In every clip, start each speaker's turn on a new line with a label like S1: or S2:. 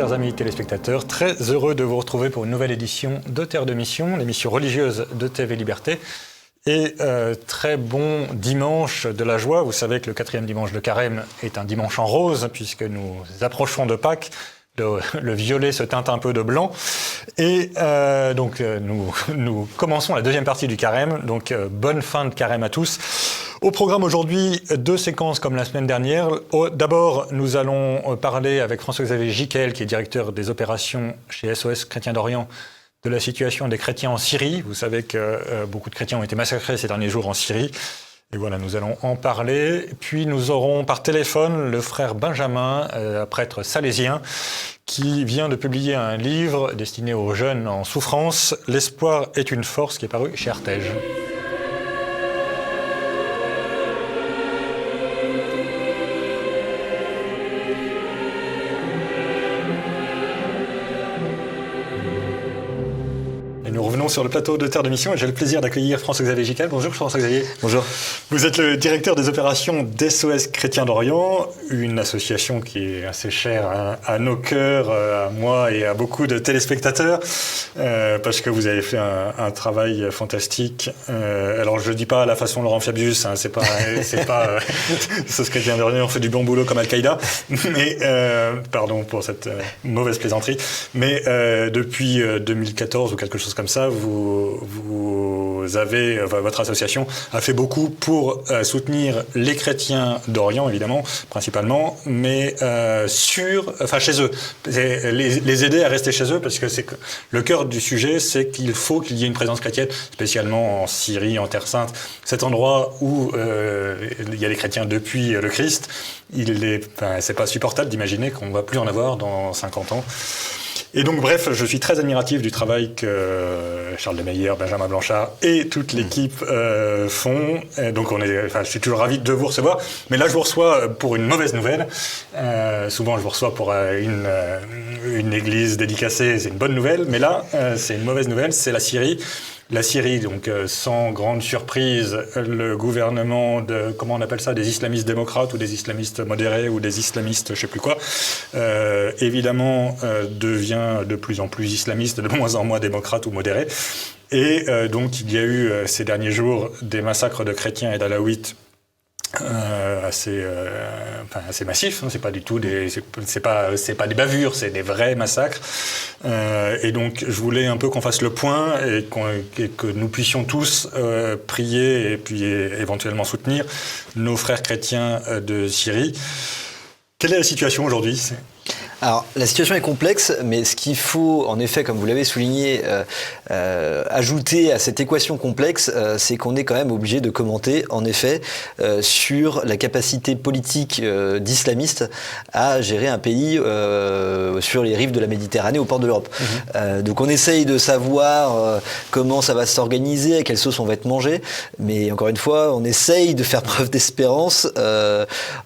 S1: chers amis téléspectateurs. Très heureux de vous retrouver pour une nouvelle édition de Terre de Mission, l'émission religieuse de TV Liberté. Et très bon dimanche de la joie. Vous savez que le 4e dimanche de Carême est un dimanche en rose, puisque nous approchons de Pâques. Le violet se teinte un peu de blanc. Et donc nous commençons la deuxième partie du Carême. Donc bonne fin de Carême à tous. Au programme aujourd'hui, 2 séquences comme la semaine dernière. D'abord, nous allons parler avec François-Xavier Giquel, qui est directeur des opérations chez SOS Chrétiens d'Orient, de la situation des chrétiens en Syrie. Vous savez que beaucoup de chrétiens ont été massacrés ces derniers jours en Syrie. Et voilà, nous allons en parler. Puis nous aurons par téléphone le frère Benjamin, un prêtre salésien, qui vient de publier un livre destiné aux jeunes en souffrance, « L'espoir est une force », qui est paru chez Artege. Nous revenons sur le plateau de Terre de Mission et j'ai le plaisir d'accueillir François-Xavier Giquel. Bonjour François-Xavier.
S2: Bonjour.
S1: Vous êtes le directeur des opérations d'SOS Chrétiens d'Orient, une association qui est assez chère à nos cœurs, à moi et à beaucoup de téléspectateurs, parce que vous avez fait un travail fantastique. Alors je ne dis pas à la façon Laurent Fabius, hein, c'est pas SOS Chrétiens d'Orient, on fait du bon boulot comme Al-Qaïda, mais pardon pour cette mauvaise plaisanterie, mais depuis 2014 ou quelque chose comme ça, votre association a fait beaucoup pour soutenir les chrétiens d'Orient, évidemment, principalement, mais chez eux, les aider à rester chez eux, parce que le cœur du sujet, c'est qu'il faut qu'il y ait une présence chrétienne, spécialement en Syrie, en Terre Sainte, cet endroit où il y a des chrétiens depuis le Christ. C'est pas supportable d'imaginer qu'on ne va plus en avoir dans 50 ans. Et donc, bref, je suis très admiratif du travail que Charles de Meyer, Benjamin Blanchard et toute l'équipe font. Et donc, je suis toujours ravi de vous recevoir. Mais là, je vous reçois pour une mauvaise nouvelle. Souvent, je vous reçois pour une église dédicacée, c'est une bonne nouvelle. Mais là, c'est une mauvaise nouvelle, c'est la Syrie. La Syrie, donc sans grande surprise, le gouvernement comment on appelle ça, des islamistes démocrates ou des islamistes modérés ou des islamistes je sais plus quoi, évidemment devient de plus en plus islamiste, de moins en moins démocrate ou modéré. Et donc il y a eu ces derniers jours des massacres de chrétiens et d'alaouites assez massif, hein, c'est pas du tout c'est pas des bavures, c'est des vrais massacres. Et donc je voulais un peu qu'on fasse le point et que nous puissions tous prier et puis éventuellement soutenir nos frères chrétiens de Syrie. Quelle est la situation aujourd'hui ?
S2: Alors, la situation est complexe, mais ce qu'il faut, en effet, comme vous l'avez souligné, ajouter à cette équation complexe, c'est qu'on est quand même obligé de commenter, en effet, sur la capacité politique d'islamistes à gérer un pays sur les rives de la Méditerranée, au port de l'Europe. Donc, on essaye de savoir comment ça va s'organiser, à quelle sauce on va être mangé, mais encore une fois, on essaye de faire preuve d'espérance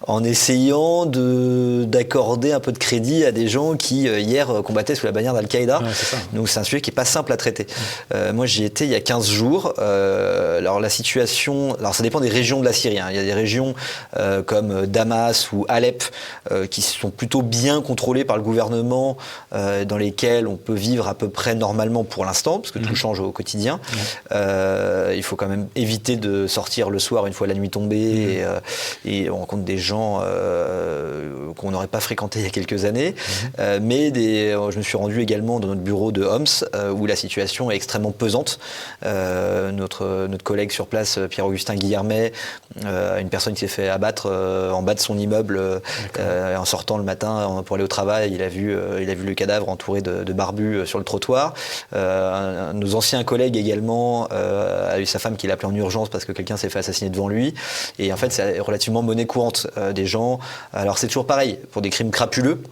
S2: en essayant d'accorder un peu de crédit à des gens qui, hier, combattaient sous la bannière d'Al-Qaïda. Ouais, donc, c'est un sujet qui n'est pas simple à traiter. Moi, j'y étais il y a 15 jours. Alors, la situation... Alors, ça dépend des régions de la Syrie. Hein. Il y a des régions comme Damas ou Alep qui sont plutôt bien contrôlées par le gouvernement, dans lesquelles on peut vivre à peu près normalement pour l'instant, parce que tout change au quotidien. Il faut quand même éviter de sortir le soir une fois la nuit tombée et on rencontre des gens qu'on n'aurait pas fréquentés il y a quelques années. Mais je me suis rendu également dans notre bureau de Homs où la situation est extrêmement pesante. Notre collègue sur place, Pierre-Augustin Guillermet, une personne qui s'est fait abattre en bas de son immeuble en sortant le matin pour aller au travail. Il a vu le cadavre entouré de barbus sur le trottoir. Nos anciens collègues également a eu sa femme qui l'a appelé en urgence parce que quelqu'un s'est fait assassiner devant lui. Et en fait, c'est relativement monnaie courante des gens. Alors c'est toujours pareil, pour des crimes crapuleux,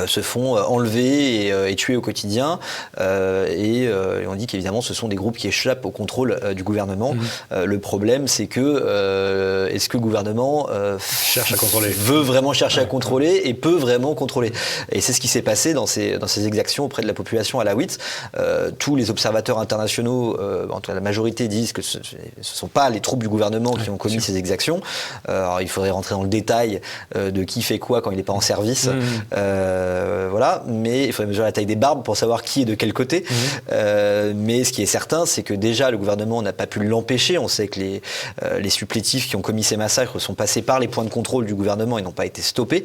S2: se font enlever et tuer au quotidien. Et on dit qu'évidemment, ce sont des groupes qui échappent au contrôle du gouvernement. Le problème, c'est que est-ce que le gouvernement
S1: cherche à contrôler,
S2: veut vraiment chercher à contrôler et peut vraiment contrôler ? Et c'est ce qui s'est passé dans ces exactions auprès de la population alaouite. Tous les observateurs internationaux, en tout cas la majorité, disent que ce ne sont pas les troupes du gouvernement qui ont commis ces exactions. Alors, il faudrait rentrer dans le détail de qui fait quoi quand il n'est pas en service. Voilà, mais il faudrait mesurer la taille des barbes pour savoir qui est de quel côté. Mais ce qui est certain, c'est que déjà le gouvernement n'a pas pu l'empêcher. On sait que les supplétifs qui ont commis ces massacres sont passés par les points de contrôle du gouvernement et n'ont pas été stoppés.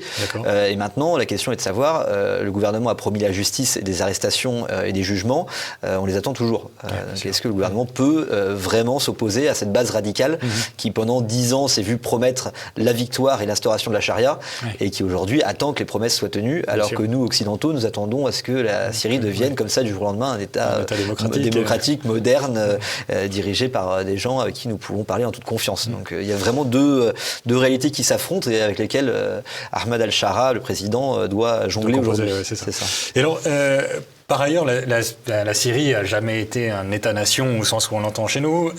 S2: Et maintenant, la question est de savoir, le gouvernement a promis la justice et des arrestations et des jugements. On les attend toujours. Est-ce que le gouvernement peut vraiment s'opposer à cette base radicale qui, pendant 10 ans, s'est vu promettre la victoire et l'instauration de la charia et qui, aujourd'hui, attend que les promesses soient tenues, alors que nous, occidentaux, nous attendons à ce que la Syrie devienne, comme ça, du jour au lendemain, un État démocratique moderne, dirigé par des gens avec qui nous pouvons parler en toute confiance. Donc il y a vraiment deux réalités qui s'affrontent et avec lesquelles Ahmed al-Shara, le président, doit jongler aujourd'hui.
S1: C'est ça. Et alors, par ailleurs, la Syrie n'a jamais été un État-nation au sens où on l'entend chez nous.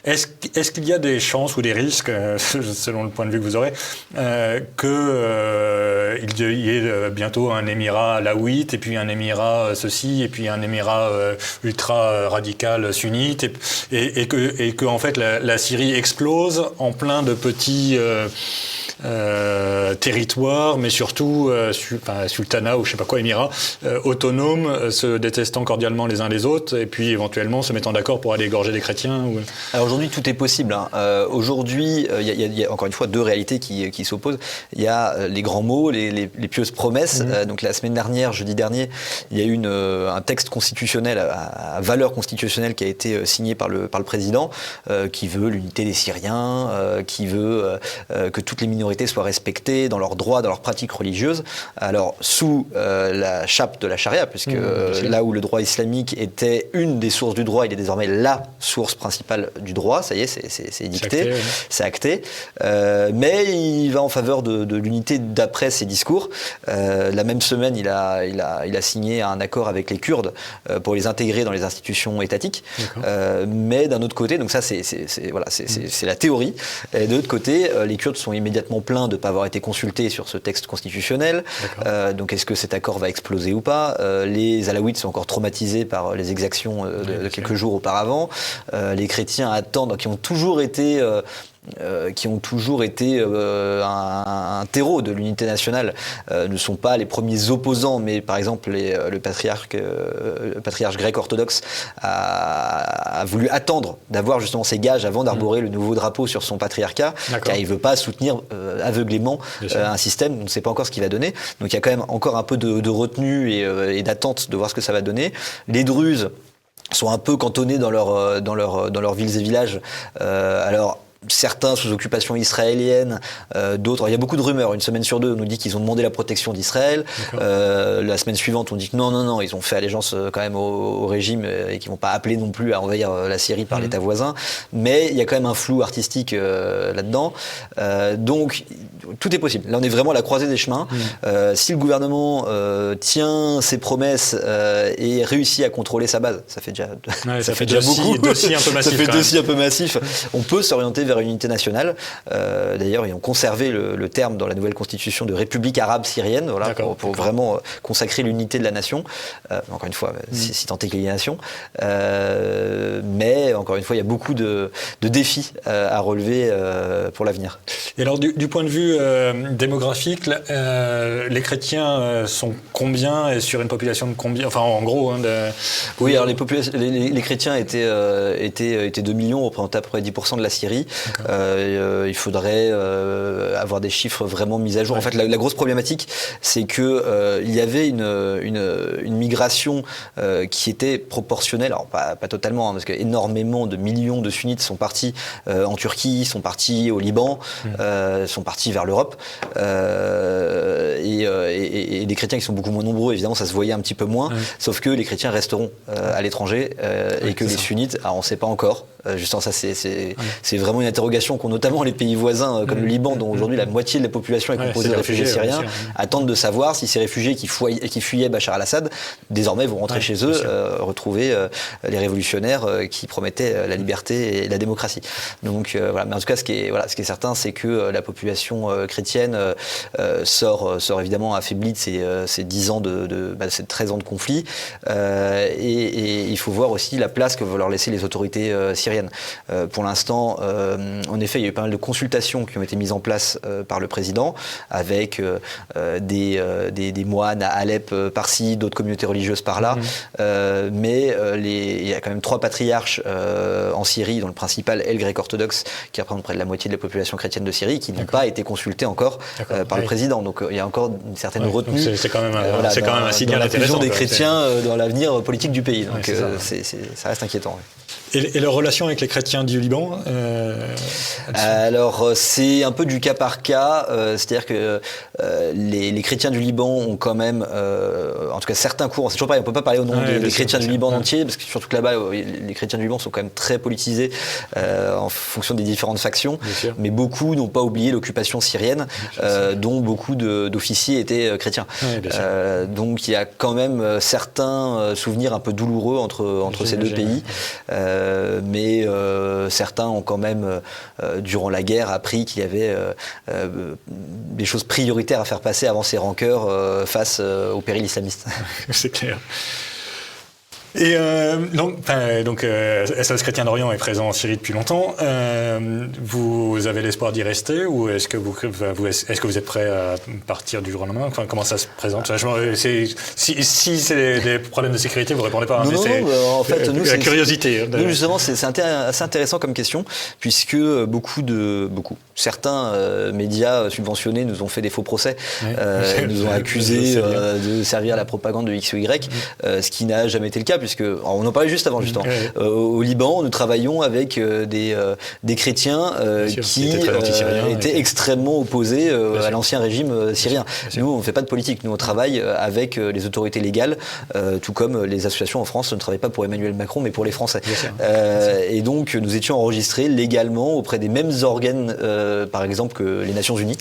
S1: Est-ce qu'il y a des chances ou des risques, selon le point de vue que vous aurez, qu'il y ait bientôt un émirat alaouite, et puis un émirat ceci, et puis un émirat ultra-radical sunnite, et que en fait, la Syrie explose en plein de petits territoires, mais surtout sultanat ou je sais pas quoi, émirat, autonomes, se détestant cordialement les uns les autres, et puis éventuellement se mettant d'accord pour aller égorger des chrétiens.
S2: Alors aujourd'hui, tout est possible. Aujourd'hui, il y a encore une fois deux réalités qui s'opposent. Il y a les grands mots, les pieuses promesses. Donc la semaine dernière, jeudi dernier, il y a eu un texte constitutionnel à valeur constitutionnelle qui a été signé par le président, qui veut l'unité des Syriens, qui veut que toutes les minorités soient respectées dans leurs droits, dans leurs pratiques religieuses. Alors sous la chape de la charia, puisque là où le droit islamique était une des sources du droit, il est désormais la source principale du droit. Ça y est, c'est dicté, c'est acté. Mais il va en faveur de l'unité d'après ses discours. La même semaine, il a signé un accord avec les Kurdes pour les intégrer dans les institutions étatiques. Mais d'un autre côté, donc ça c'est la théorie. Et de l'autre côté, les Kurdes sont immédiatement plaints de ne pas avoir été consultés sur ce texte constitutionnel. Donc est-ce que cet accord va exploser ou pas? Les Alaouites sont encore traumatisés par les exactions de quelques jours auparavant. Les chrétiens attendent, qui ont toujours été un terreau de l'unité nationale, ne sont pas les premiers opposants, mais par exemple le patriarche grec orthodoxe a voulu attendre d'avoir justement ces gages avant d'arborer le nouveau drapeau sur son patriarcat, car il ne veut pas soutenir aveuglément un système, on ne sait pas encore ce qu'il va donner. Donc il y a quand même encore un peu de retenue et d'attente de voir ce que ça va donner. Les Druzes sont un peu cantonnés dans leurs villes et villages. Alors certains sous occupation israélienne, d'autres. Il y a beaucoup de rumeurs. Une semaine sur deux, on nous dit qu'ils ont demandé la protection d'Israël. La semaine suivante, on dit que non, ils ont fait allégeance quand même au régime et qu'ils vont pas appeler non plus à envahir la Syrie par l'État voisin. Mais il y a quand même un flou artistique là-dedans. Donc, tout est possible. Là, on est vraiment à la croisée des chemins. Si le gouvernement tient ses promesses et réussit à contrôler sa base, ça fait déjà,
S1: ça fait déjà beaucoup. Dossier un peu massif.
S2: Ça fait dossier un peu massif. On peut s'orienter vers une unité nationale. D'ailleurs, ils ont conservé le terme dans la nouvelle constitution de République arabe syrienne, voilà, pour vraiment consacrer l'unité de la nation. Encore une fois, si tant est qu'il y ait une nation. Mais encore une fois, il y a beaucoup de défis à relever pour l'avenir.
S1: Et alors, du point de vue démographique, les chrétiens sont combien et sur une population de combien? Enfin, en gros.
S2: Oui, alors les chrétiens étaient 2 millions, représentaient à peu près 10% de la Syrie. Il faudrait avoir des chiffres vraiment mis à jour. En fait, la grosse problématique, c'est que il y avait une migration qui était proportionnelle, alors pas totalement, parce qu'énormément de millions de sunnites sont partis en Turquie, sont partis au Liban, sont partis vers l'Europe, et des chrétiens qui sont beaucoup moins nombreux, évidemment, ça se voyait un petit peu moins, sauf que les chrétiens resteront à l'étranger, et que les sunnites, alors on ne sait pas encore. Justement, ça c'est vraiment une interrogation qu'ont notamment les pays voisins comme le Liban, dont aujourd'hui la moitié de la population est composée de réfugiés syriens, attendent de savoir si ces réfugiés qui fuyaient Bachar al-Assad désormais vont rentrer chez eux, retrouver les révolutionnaires qui promettaient la liberté et la démocratie. Donc voilà. Mais en tout cas, ce qui est certain, c'est que la population chrétienne sort évidemment affaiblie de ces 10 ans ces 13 ans de conflit, et il faut voir aussi la place que vont leur laisser les autorités syriennes. syrienne. Pour l'instant, en effet, il y a eu pas mal de consultations qui ont été mises en place par le président, avec des moines à Alep par-ci, d'autres communautés religieuses par-là. Mais il y a quand même 3 patriarches en Syrie, dont le principal est le grec orthodoxe, qui représente près de la moitié de la population chrétienne de Syrie, qui n'ont pas été consultés encore par le président. Donc il y a encore une certaine retenue.
S1: C'est quand même un signal intéressant.
S2: Des chrétiens dans l'avenir politique du pays. Donc ça reste inquiétant.
S1: Et leur relation avec les chrétiens du Liban
S2: Alors, c'est un peu du cas par cas. C'est-à-dire que les chrétiens du Liban ont quand même, en tout cas certains courants, c'est toujours pareil, on ne peut pas parler au nom des chrétiens du Liban entier, parce que surtout que là-bas, les chrétiens du Liban sont quand même très politisés en fonction des différentes factions. Mais beaucoup n'ont pas oublié l'occupation syrienne, dont beaucoup d'officiers étaient chrétiens. Donc, il y a quand même certains souvenirs un peu douloureux entre ces deux pays. Mais certains ont quand même, durant la guerre, appris qu'il y avait des choses prioritaires à faire passer avant ces rancœurs face au péril islamiste.
S1: C'est clair. Et donc SOS Chrétien d'Orient est présent en Syrie depuis longtemps. Vous avez l'espoir d'y rester, ou est-ce que vous êtes prêt à partir du jour au lendemain? Enfin, comment ça se présente? Si c'est des problèmes de sécurité, vous répondez pas.
S2: Non, en fait, nous,
S1: la curiosité.
S2: Nous, justement, c'est assez intéressant comme question, puisque certains médias subventionnés nous ont fait des faux procès, nous ont accusés de servir à la propagande de X ou Y, ce qui n'a jamais été le cas. Puisque, on en parlait juste avant, justement. Au Liban, nous travaillons avec des chrétiens qui étaient extrêmement opposés à l'ancien régime syrien. Nous, on ne fait pas de politique. Nous, on travaille avec les autorités légales, tout comme les associations en France ne travaillent pas pour Emmanuel Macron, mais pour les Français. Et donc, nous étions enregistrés légalement auprès des mêmes organes, par exemple, que les Nations Unies.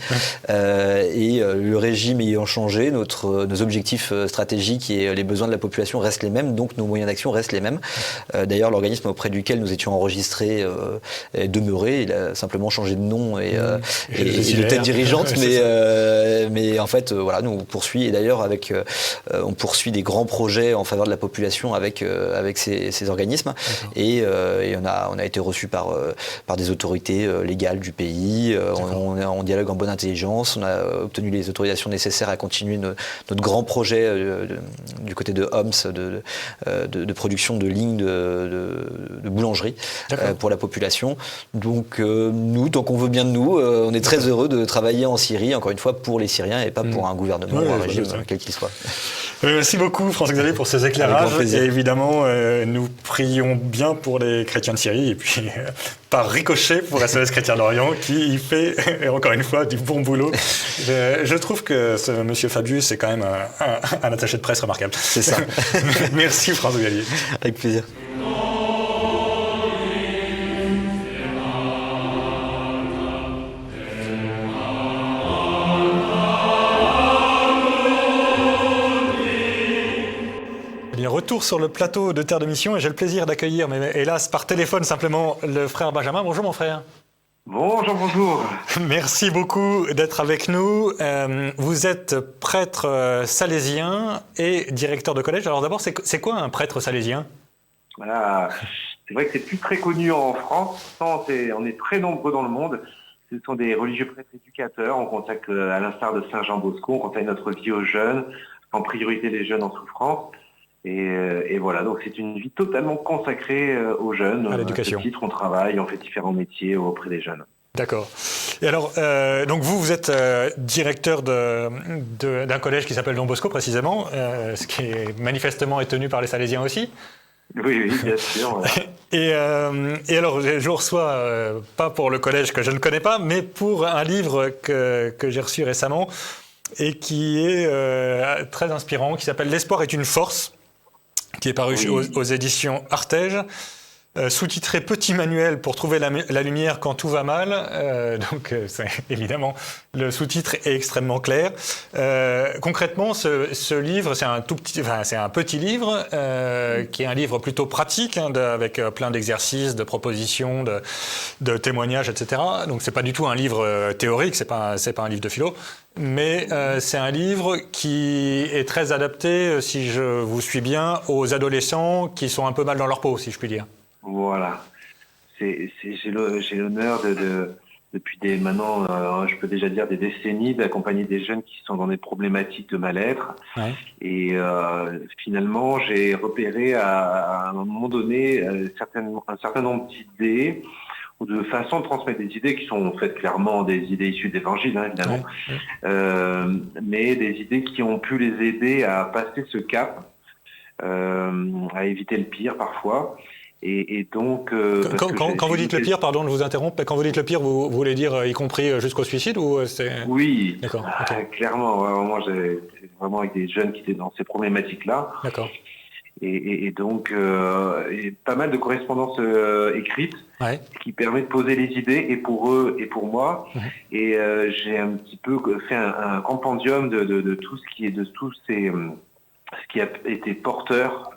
S2: Et le régime ayant changé, nos objectifs stratégiques et les besoins de la population restent les mêmes. Donc, nos moyens d'action restent les mêmes. D'ailleurs, l'organisme auprès duquel nous étions enregistrés est demeuré. Il a simplement changé de nom et de tête dirigeante. Mais en fait, voilà, nous on poursuit. Et d'ailleurs, on poursuit des grands projets en faveur de la population avec ces organismes. Et on a été reçus par des autorités légales du pays. On dialogue en bonne intelligence. On a obtenu les autorisations nécessaires à continuer notre grand projet du côté de Homs de production de lignes de boulangerie pour la population. Donc nous, tant qu'on veut bien de nous, on est très heureux de travailler en Syrie, encore une fois, pour les Syriens et pas pour un gouvernement ou un régime, quel qu'il soit.
S1: Merci beaucoup, François-Xavier, pour ces éclairages. Et évidemment, nous prions bien pour les chrétiens de Syrie et puis par ricochet pour SOS Chrétien d'Orient qui fait, encore une fois, du bon boulot. Je trouve que ce monsieur Fabius est quand même un attaché de presse remarquable.
S2: C'est ça.
S1: Merci, François-Xavier.
S2: Avec plaisir.
S1: Retour sur le plateau de Terre de Mission et j'ai le plaisir d'accueillir, mais hélas par téléphone simplement, le frère Benjamin. Bonjour mon frère.
S3: Bonjour.
S1: Merci beaucoup d'être avec nous. Vous êtes prêtre salésien et directeur de collège. Alors d'abord, c'est quoi un prêtre salésien?
S3: C'est vrai que c'est plus très connu en France. On est très nombreux dans le monde. Ce sont des religieux prêtres éducateurs. On contacte, à l'instar de Saint Jean Bosco, on contacte notre vie aux jeunes, en priorité les jeunes en souffrance. Et voilà, donc c'est une vie totalement consacrée aux jeunes.
S1: À l'éducation.
S3: À ce titre, on travaille, on fait différents métiers auprès des jeunes.
S1: D'accord. Et alors, donc vous êtes directeur d'un collège qui s'appelle Don Bosco précisément, ce qui est manifestement est tenu par les Salésiens aussi.
S3: Oui, bien sûr.
S1: Et alors, je vous reçois, pas pour le collège que je ne connais pas, mais pour un livre que j'ai reçu récemment et qui est très inspirant, qui s'appelle « L'espoir est une force », qui est paru aux éditions Artege, sous-titré « Petit manuel pour trouver la lumière quand tout va mal ». Donc, évidemment, le sous-titre est extrêmement clair. Concrètement, ce livre, c'est un petit livre, qui est un livre plutôt pratique, avec plein d'exercices, de propositions, de témoignages, etc. Donc, c'est pas du tout un livre théorique, c'est pas un livre de philo. Mais c'est un livre qui est très adapté, si je vous suis bien, aux adolescents qui sont un peu mal dans leur peau, si je puis dire.
S3: Voilà. j'ai l'honneur depuis maintenant, je peux déjà dire des décennies, d'accompagner des jeunes qui sont dans des problématiques de mal-être.
S1: Ouais.
S3: Et finalement, j'ai repéré à un moment donné un certain nombre d'idées ou de façons de transmettre des idées qui sont en fait clairement des idées issues d'évangile, hein, évidemment, mais des idées qui ont pu les aider à passer ce cap, à éviter le pire parfois. Et donc,
S1: quand vous dites le pire, pardon de vous interrompre, quand vous dites le pire, vous voulez dire y compris jusqu'au suicide ou c'est...
S3: Oui,
S1: D'accord. Okay.
S3: Clairement. Moi, j'ai vraiment avec des jeunes qui étaient dans ces problématiques-là.
S1: D'accord.
S3: Et donc, pas mal de correspondances écrites qui permettent de poser les idées, et pour eux et pour moi. Et j'ai un petit peu fait un compendium de tout ce qui est de tous ces... ce qui a été porteur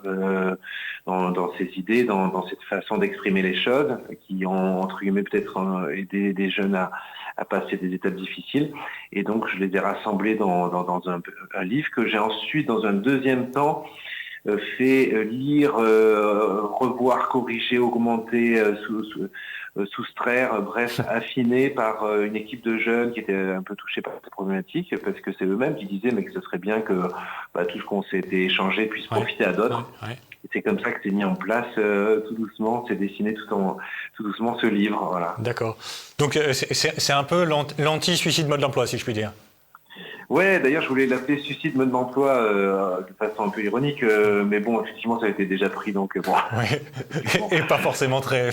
S3: dans ces idées, dans cette façon d'exprimer les choses, qui ont, entre guillemets, peut-être aidé des jeunes à passer des étapes difficiles. Et donc, je les ai rassemblés dans un livre que j'ai ensuite, dans un deuxième temps, fait lire, revoir, corriger, augmenter, soustraire, bref, affiné par une équipe de jeunes qui étaient un peu touchés par cette problématique, parce que c'est eux-mêmes qui disaient mais que ce serait bien que tout ce qu'on s'était échangé puisse profiter à d'autres. Et c'est comme ça que c'est mis en place tout doucement, c'est dessiné tout doucement ce livre. Voilà.
S1: D'accord. Donc c'est un peu l'anti-suicide mode d'emploi, si je puis dire.
S3: Ouais, d'ailleurs, je voulais l'appeler suicide mode d'emploi de façon un peu ironique, mais bon, effectivement, ça a été déjà pris, donc bon.
S1: Ouais. Et pas forcément très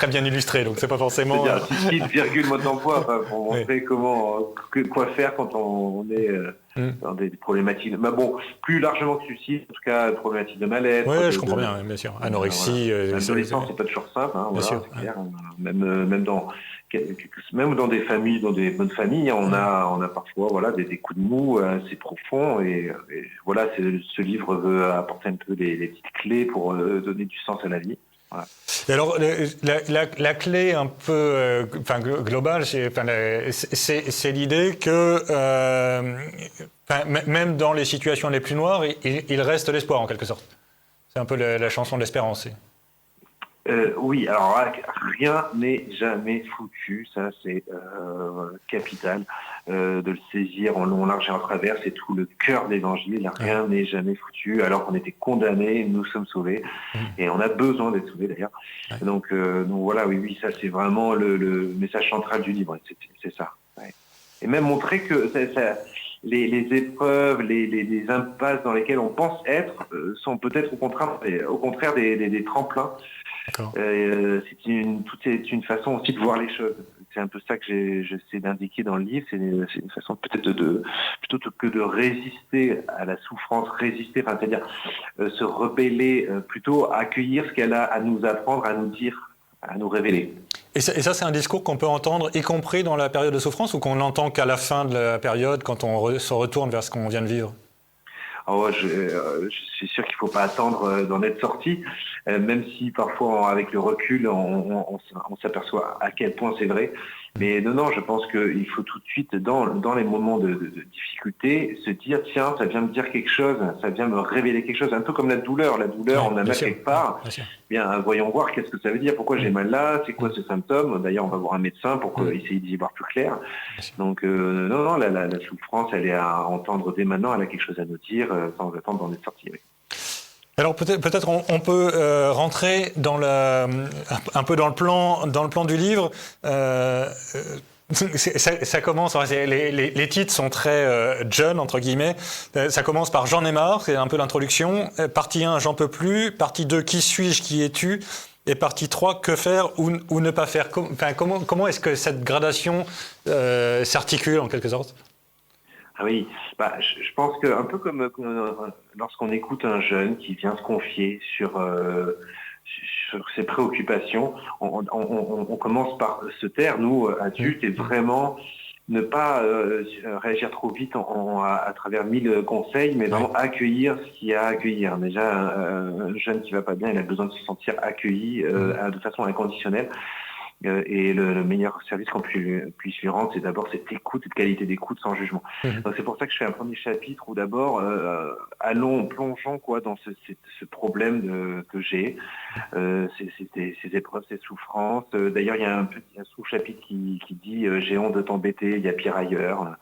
S1: bien illustré, donc c'est pas forcément.
S3: C'est-à-dire suicide virgule mode d'emploi, pour montrer quoi faire quand on est dans des problématiques. Mais bon, plus largement que suicide, en tout cas, problématiques de mal-être.
S1: Oui, je comprends bien sûr. Anorexie.
S3: L'adolescence, c'est pas toujours simple, hein,
S1: bien sûr.
S3: C'est clair. Même dans des familles, dans des bonnes familles, on a parfois des coups de mou assez profonds, et voilà, ce livre veut apporter un peu les petites clés pour donner du sens à la vie. Voilà.
S1: Et alors, la clé un peu globale, c'est l'idée que même dans les situations les plus noires, il reste l'espoir en quelque sorte. C'est un peu la chanson de l'espérance.
S3: Oui, alors rien n'est jamais foutu, ça c'est capital de le saisir en long, large et en travers, c'est tout le cœur de l'évangile, rien n'est jamais foutu, alors qu'on était condamnés, nous sommes sauvés, et on a besoin d'être sauvés d'ailleurs. Donc voilà, oui, ça c'est vraiment le message central du livre, c'est ça. Ouais. Et même montrer que les épreuves, les impasses dans lesquelles on pense être sont peut-être au contraire des tremplins. C'est une façon aussi de voir les choses. C'est un peu ça que j'essaie d'indiquer dans le livre. C'est une façon peut-être plutôt que de résister à la souffrance, c'est-à-dire se rebeller, plutôt accueillir ce qu'elle a à nous apprendre, à nous dire, à nous révéler.
S1: Et ça, c'est un discours qu'on peut entendre, y compris dans la période de souffrance, ou qu'on n'entend qu'à la fin de la période, quand on se retourne vers ce qu'on vient de vivre?
S3: Je suis sûr qu'il ne faut pas attendre d'en être sorti, même si parfois avec le recul on s'aperçoit à quel point c'est vrai. Mais non, je pense qu'il faut tout de suite, dans les moments de difficulté, se dire tiens, ça vient me dire quelque chose, ça vient me révéler quelque chose, un peu comme la douleur. La douleur, on a mal quelque part. Bien, voyons voir qu'est-ce que ça veut dire, pourquoi j'ai mal là, c'est quoi ce symptôme. D'ailleurs, on va voir un médecin pour essayer d'y voir plus clair. Donc non, la souffrance, elle est à entendre dès maintenant, elle a quelque chose à nous dire sans attendre d'en être sorti. Oui.
S1: Alors peut-être on peut rentrer un peu dans le plan du livre. Ça commence, les titres sont très jeunes, entre guillemets. Ça commence par J'en ai marre, c'est un peu l'introduction. Partie 1, J'en peux plus. Partie 2, Qui suis-je, qui es-tu? Et partie 3, Que faire ou ne pas faire? Comment est-ce que cette gradation s'articule en quelque sorte?
S3: Ah oui, je pense que un peu comme lorsqu'on écoute un jeune qui vient se confier sur ses préoccupations, on commence par se taire, nous, adultes, et vraiment ne pas réagir trop vite à travers 1000 conseils, mais vraiment accueillir ce qu'il y a à accueillir. Déjà, un jeune qui va pas bien, il a besoin de se sentir accueilli de façon inconditionnelle. Et le meilleur service qu'on puisse lui rendre, c'est d'abord cette écoute, cette qualité d'écoute sans jugement. Donc c'est pour ça que je fais un premier chapitre où d'abord, plongeons dans ce problème que j'ai, ces épreuves, ces souffrances. D'ailleurs, il y a un sous-chapitre qui dit j'ai honte de t'embêter, il y a pire ailleurs.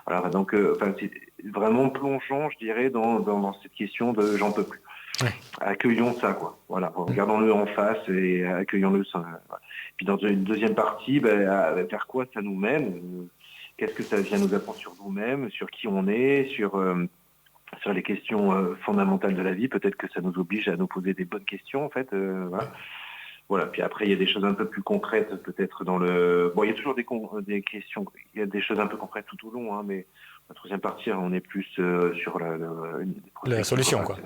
S3: Voilà, donc c'est vraiment plongeons, je dirais, dans cette question de j'en peux plus. Ouais. Accueillons ça, quoi. Voilà, regardons-le en face et accueillons-le. Voilà. Puis dans une deuxième partie, vers quoi ça nous mène, qu'est-ce que ça vient nous apprendre sur nous-mêmes, sur qui on est, sur les questions fondamentales de la vie. Peut-être que ça nous oblige à nous poser des bonnes questions, en fait. Voilà. Puis après, il y a des choses un peu plus concrètes, peut-être dans le. Bon, il y a toujours des questions. Il y a des choses un peu concrètes tout au long, mais la troisième partie, on est plus sur
S1: la solution, quoi.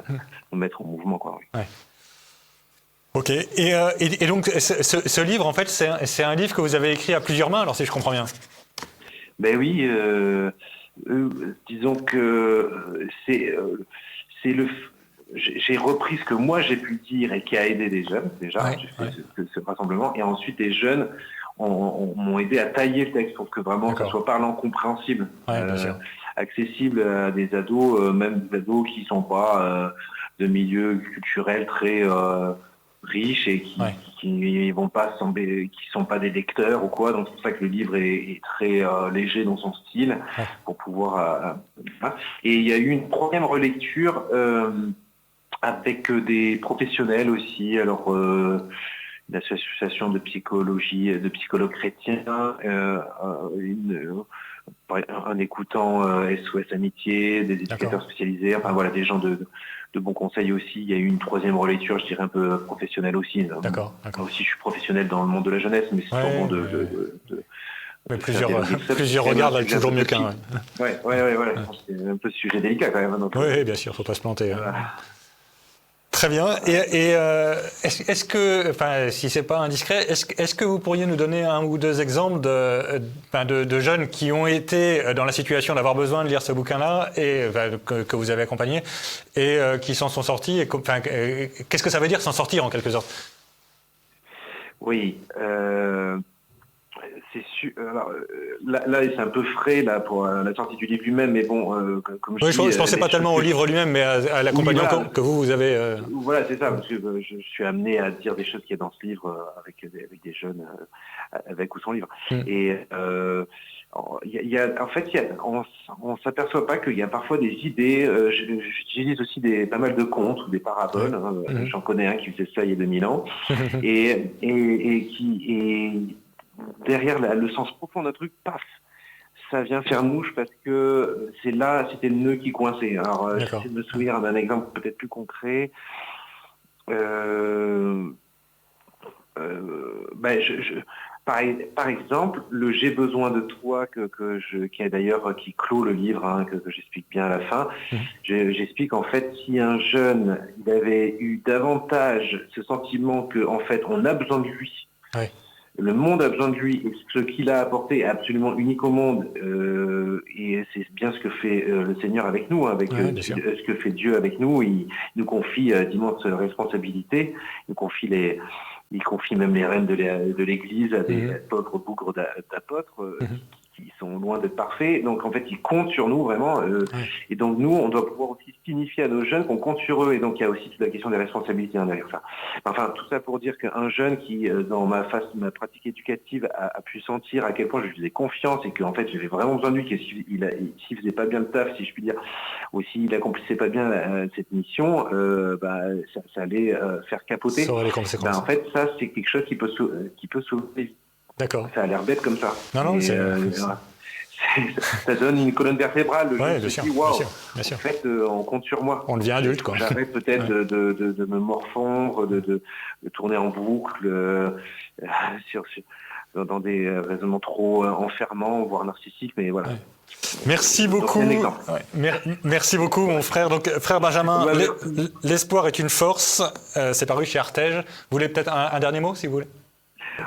S3: Mettre en mouvement, quoi. Oui.
S1: Ouais. Ok. Et donc, ce livre, en fait, c'est un livre que vous avez écrit à plusieurs mains, alors si je comprends bien.
S3: Ben oui. Disons que c'est j'ai repris ce que moi j'ai pu dire et qui a aidé des jeunes déjà. J'ai fait ce rassemblement, et ensuite des jeunes m'ont aidé à tailler le texte pour que vraiment ça soit parlant, compréhensible, accessible à des ados, même des ados qui sont pas de milieu culturel très riches et qui vont pas sembler, qui sont pas des lecteurs ou quoi. Donc c'est pour ça que le livre est très léger dans son style pour pouvoir. Et il y a eu une troisième relecture avec des professionnels aussi. Alors une association de psychologie, de psychologues chrétiens, en écoutant SOS Amitié, des éducateurs spécialisés, enfin voilà, des gens de bons conseils aussi. Il y a eu une troisième relecture, je dirais un peu professionnelle aussi. D'accord. Moi aussi, je suis professionnel dans le monde de la jeunesse, mais c'est sûrement
S1: mais plusieurs regards valent toujours mieux qu'un.
S3: Ouais. C'est un peu sujet délicat quand même.
S1: Oui, bien sûr, il ne faut pas se planter. Très bien. Et est-ce que, enfin, si c'est pas indiscret, est-ce que vous pourriez nous donner un ou deux exemples de jeunes qui ont été dans la situation d'avoir besoin de lire ce bouquin-là et que vous avez accompagné et qui s'en sont sortis qu'est-ce que ça veut dire s'en sortir en quelque sorte?
S3: Oui. C'est sûr. Alors, là, c'est un peu frais là pour la sortie du livre lui-même, mais bon, comme je dis, je pensais
S1: pas tellement au livre lui-même, mais à l'accompagnement que vous avez.
S3: Voilà, c'est ça, parce que je suis amené à dire des choses qu'il y a dans ce livre avec des jeunes, avec ou sans livre. Et on s'aperçoit pas qu'il y a parfois des idées. J'utilise aussi pas mal de contes ou des paraboles. J'en connais un qui faisait ça il y a 2000 ans, et derrière le sens profond d'un truc, paf, ça vient faire mouche parce que c'était le nœud qui coinçait. Alors, j'essaie de me souvenir d'un exemple peut-être plus concret. Par exemple, le J'ai besoin de toi qui clôt le livre, que j'explique bien à la fin. J'explique en fait si un jeune il avait eu davantage ce sentiment que en fait on a besoin de lui. Ouais. Le monde a besoin de lui, et ce qu'il a apporté est absolument unique au monde, et c'est bien ce que fait le Seigneur avec nous, ce que fait Dieu avec nous. Il nous confie d'immenses responsabilités, il confie même les rênes de l'Église à des pauvres bougres d'apôtres qui sont loin d'être parfaits. Donc en fait, ils comptent sur nous vraiment, et donc nous, on doit pouvoir aussi signifier à nos jeunes qu'on compte sur eux, et donc il y a aussi toute la question des responsabilités derrière ça. Enfin, tout ça pour dire qu'un jeune qui, dans ma pratique éducative, a pu sentir à quel point je lui faisais confiance et qu'en fait j'avais vraiment besoin de lui, que s'il faisait pas bien le taf, si je puis dire, ou s'il accomplissait pas bien cette mission, ça allait faire capoter.
S1: Ça aurait les conséquences.
S3: En fait, ça c'est quelque chose qui peut sauver les vies.
S1: D'accord.
S3: Ça a l'air bête comme ça.
S1: Non,
S3: ça donne une colonne vertébrale.
S1: Bien sûr.
S3: En fait, on compte sur moi.
S1: On devient adulte, quoi.
S3: J'arrête peut-être de me morfondre, de tourner en boucle dans des raisonnements trop enfermants, voire narcissiques, mais voilà. Ouais.
S1: Merci beaucoup. Merci beaucoup, mon frère. Donc, frère Benjamin, l'espoir est une force. C'est paru chez Artege. Vous voulez peut-être un dernier mot, si vous voulez?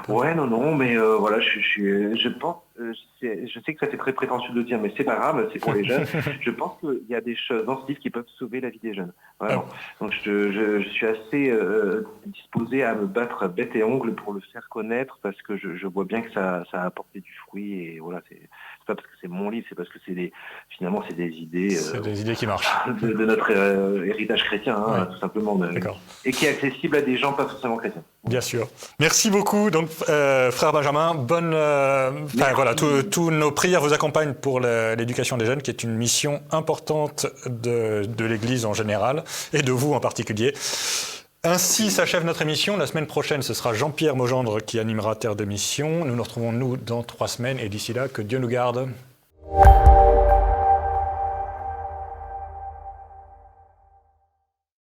S3: Ouais, non, mais voilà, je pense. je sais que ça fait très prétentieux de le dire, mais c'est pas grave, c'est pour les jeunes. Je pense qu'il y a des choses dans ce livre qui peuvent sauver la vie des jeunes. Vraiment. Donc je suis assez disposé à me battre bec et ongles pour le faire connaître parce que je vois bien que ça a apporté du fruit et voilà, c'est pas parce que c'est mon livre, c'est parce que finalement c'est des idées.
S1: C'est des idées qui marchent.
S3: De notre héritage chrétien, hein, tout simplement. Et qui est accessible à des gens pas forcément chrétiens.
S1: Bien sûr. Merci beaucoup. Donc, frère Benjamin, voilà, tous nos prières vous accompagnent pour l'éducation des jeunes, qui est une mission importante de l'Église en général et de vous en particulier. Ainsi s'achève notre émission. La semaine prochaine, ce sera Jean-Pierre Maugendre qui animera Terre de Mission. Nous nous retrouvons, dans 3 semaines. Et d'ici là, que Dieu nous garde.